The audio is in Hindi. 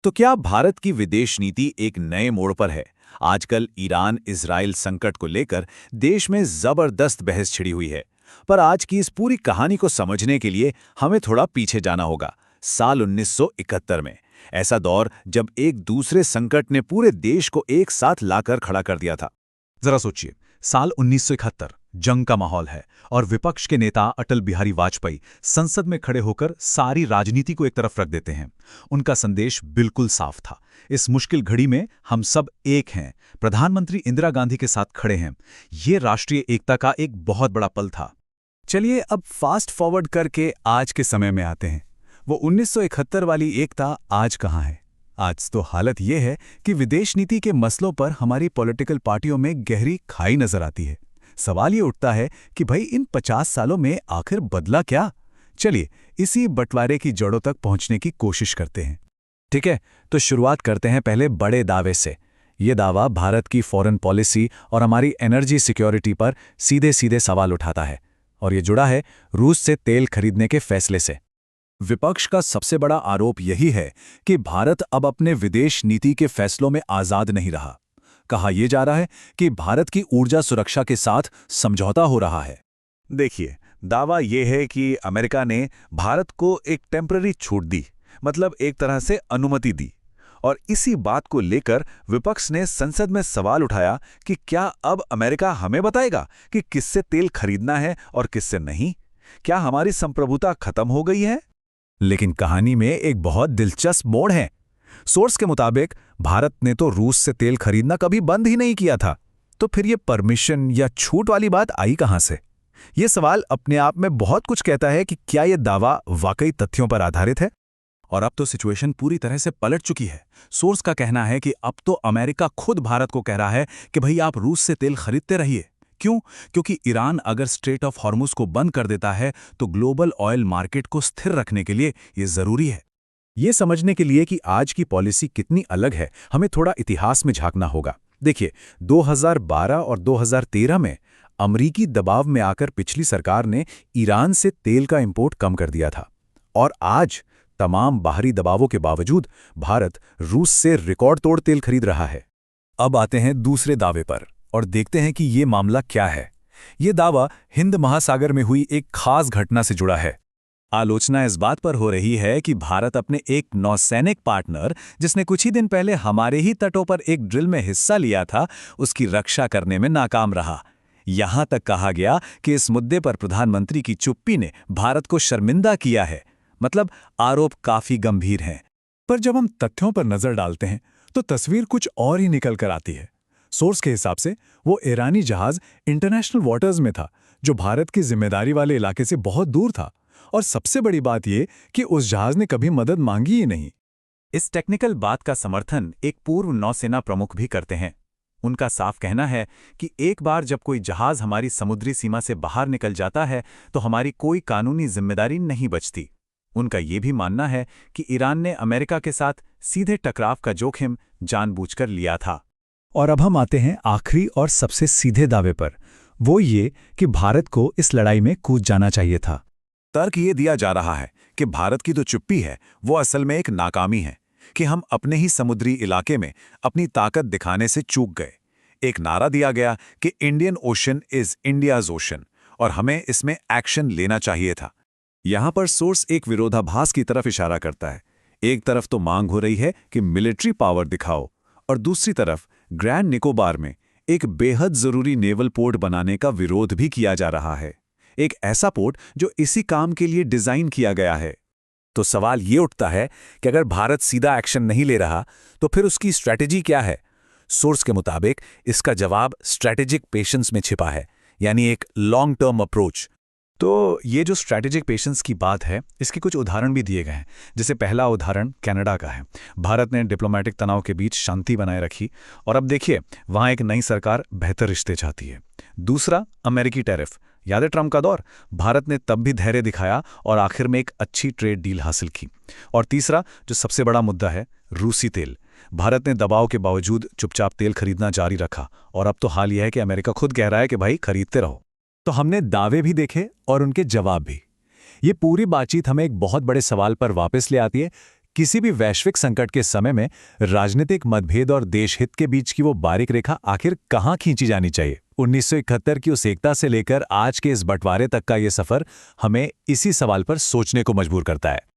तो क्या भारत की विदेश नीति एक नए मोड़ पर है? आजकल ईरान इजराइल संकट को लेकर देश में जबरदस्त बहस छिड़ी हुई है। पर आज की इस पूरी कहानी को समझने के लिए हमें थोड़ा पीछे जाना होगा। साल 1971 में, ऐसा दौर जब एक दूसरे संकट ने पूरे देश को एक साथ लाकर खड़ा कर दिया था। जरा सोचिए, साल 1971, जंग का माहौल है और विपक्ष के नेता अटल बिहारी वाजपेयी संसद में खड़े होकर सारी राजनीति को एक तरफ रख देते हैं। उनका संदेश बिल्कुल साफ था, इस मुश्किल घड़ी में हम सब एक हैं। प्रधानमंत्री इंदिरा गांधी के साथ खड़े हैं। ये राष्ट्रीय एकता का एक बहुत बड़ा पल था। चलिए अब फास्ट फॉरवर्ड करके आज के समय में आते हैं। वो 1971 वाली एकता आज कहाँ है? आज तो हालत ये है कि विदेश नीति के मसलों पर हमारी पॉलिटिकल पार्टियों में गहरी खाई नजर आती है। सवाल ये उठता है कि भाई इन 50 सालों में आखिर बदला क्या? चलिए इसी बंटवारे की जड़ों तक पहुंचने की कोशिश करते हैं। ठीक है, तो शुरुआत करते हैं पहले बड़े दावे से। ये दावा भारत की फॉरेन पॉलिसी और हमारी एनर्जी सिक्योरिटी पर सीधे सीधे सवाल उठाता है, और ये जुड़ा है रूस से तेल खरीदने के फैसले से। विपक्ष का सबसे बड़ा आरोप यही है कि भारत अब अपने विदेश नीति के फैसलों में आजाद नहीं रहा। कहा यह जा रहा है कि भारत की ऊर्जा सुरक्षा के साथ समझौता हो रहा है। देखिए, दावा यह है कि अमेरिका ने भारत को एक टेम्पररी छूट दी, मतलब एक तरह से अनुमति दी। और इसी बात को लेकर विपक्ष ने संसद में सवाल उठाया कि क्या अब अमेरिका हमें बताएगा कि किससे तेल खरीदना है और किससे नहीं? क्या हमारी संप्रभुता खत्म हो गई है? लेकिन कहानी में एक बहुत दिलचस्प मोड़ है। सोर्स के मुताबिक भारत ने तो रूस से तेल खरीदना कभी बंद ही नहीं किया था। तो फिर ये परमिशन या छूट वाली बात आई कहां से? ये सवाल अपने आप में बहुत कुछ कहता है कि क्या यह दावा वाकई तथ्यों पर आधारित है? और अब तो सिचुएशन पूरी तरह से पलट चुकी है। सोर्स का कहना है कि अब तो अमेरिका खुद भारत को कह रहा है कि भाई आप रूस से तेल खरीदते रहिए। क्यों? क्योंकि ईरान अगर स्ट्रेट ऑफ हॉर्मुज को बंद कर देता है तो ग्लोबल ऑयल मार्केट को स्थिर रखने के लिए यह जरूरी है। ये समझने के लिए कि आज की पॉलिसी कितनी अलग है, हमें थोड़ा इतिहास में झांकना होगा। देखिए, 2012 और 2013 में अमरीकी दबाव में आकर पिछली सरकार ने ईरान से तेल का इंपोर्ट कम कर दिया था। और आज तमाम बाहरी दबावों के बावजूद भारत रूस से रिकॉर्ड तोड़ तेल खरीद रहा है। अब आते हैं दूसरे दावे पर और देखते हैं कि ये मामला क्या है। ये दावा हिंद महासागर में हुई एक खास घटना से जुड़ा है। आलोचना इस बात पर हो रही है कि भारत अपने एक नौसैनिक पार्टनर, जिसने कुछ ही दिन पहले हमारे ही तटों पर एक ड्रिल में हिस्सा लिया था, उसकी रक्षा करने में नाकाम रहा। यहां तक कहा गया कि इस मुद्दे पर प्रधानमंत्री की चुप्पी ने भारत को शर्मिंदा किया है। मतलब आरोप काफी गंभीर हैं। पर जब हम तथ्यों पर नजर डालते हैं तो तस्वीर कुछ और ही निकल कर आती है। सोर्स के हिसाब से वो ईरानी जहाज इंटरनेशनल वाटर्स में था, जो भारत की जिम्मेदारी वाले इलाके से बहुत दूर था। और सबसे बड़ी बात यह कि उस जहाज ने कभी मदद मांगी ही नहीं। इस टेक्निकल बात का समर्थन एक पूर्व नौसेना प्रमुख भी करते हैं। उनका साफ कहना है कि एक बार जब कोई जहाज हमारी समुद्री सीमा से बाहर निकल जाता है तो हमारी कोई कानूनी जिम्मेदारी नहीं बचती। उनका यह भी मानना है कि ईरान ने अमेरिका के साथ सीधे टकराव का जोखिम जानबूझकर लिया था। और अब हम आते हैं आखिरी और सबसे सीधे दावे पर, वो ये कि भारत को इस लड़ाई में कूद जाना चाहिए था। तर्क ये दिया जा रहा है कि भारत की तो चुप्पी है, वो असल में एक नाकामी है, कि हम अपने ही समुद्री इलाके में अपनी ताकत दिखाने से चूक गए। एक नारा दिया गया कि Indian ocean is India's ocean, और हमें इसमें एक्शन लेना चाहिए था। यहां पर सोर्स एक विरोधाभास की तरफ इशारा करता है। एक तरफ तो मांग हो रही है कि मिलिट्री पावर दिखाओ, और दूसरी तरफ ग्रैंड निकोबार में एक बेहद जरूरी नेवल पोर्ट बनाने का विरोध भी किया जा रहा है। एक ऐसा पोर्ट जो इसी काम के लिए डिजाइन किया गया है। तो सवाल ये उठता है कि अगर भारत सीधा एक्शन नहीं ले रहा तो फिर उसकी स्ट्रैटेजी क्या है? सोर्स के मुताबिक इसका जवाब स्ट्रैटेजिक पेशेंस में छिपा है, यानी एक लॉन्ग टर्म अप्रोच। तो ये जो स्ट्रैटेजिक पेशेंस की बात है, इसके कुछ उदाहरण भी दिए गए हैं। जैसे पहला उदाहरण कनाडा का है। भारत ने डिप्लोमेटिक तनाव के बीच शांति बनाए रखी, और अब देखिए वहां एक नई सरकार बेहतर रिश्ते चाहती है। दूसरा, अमेरिकी टैरिफ। याद है ट्रंप का दौर? भारत ने तब भी धैर्य दिखाया और आखिर में एक अच्छी ट्रेड डील हासिल की। और तीसरा, जो सबसे बड़ा मुद्दा है, रूसी तेल। भारत ने दबाव के बावजूद चुपचाप तेल खरीदना जारी रखा, और अब तो हाल यह है कि अमेरिका खुद कह रहा है कि भाई खरीदते रहो। तो हमने दावे भी देखे और उनके जवाब भी। ये पूरी बातचीत हमें एक बहुत बड़े सवाल पर वापस ले आती है किसी भी वैश्विक संकट के समय में राजनीतिक मतभेद और देश हित के बीच की वो बारीक रेखा आखिर कहाँ खींची जानी चाहिए? 1971 की उस एकता से लेकर आज के इस बंटवारे तक का ये सफर हमें इसी सवाल पर सोचने को मजबूर करता है।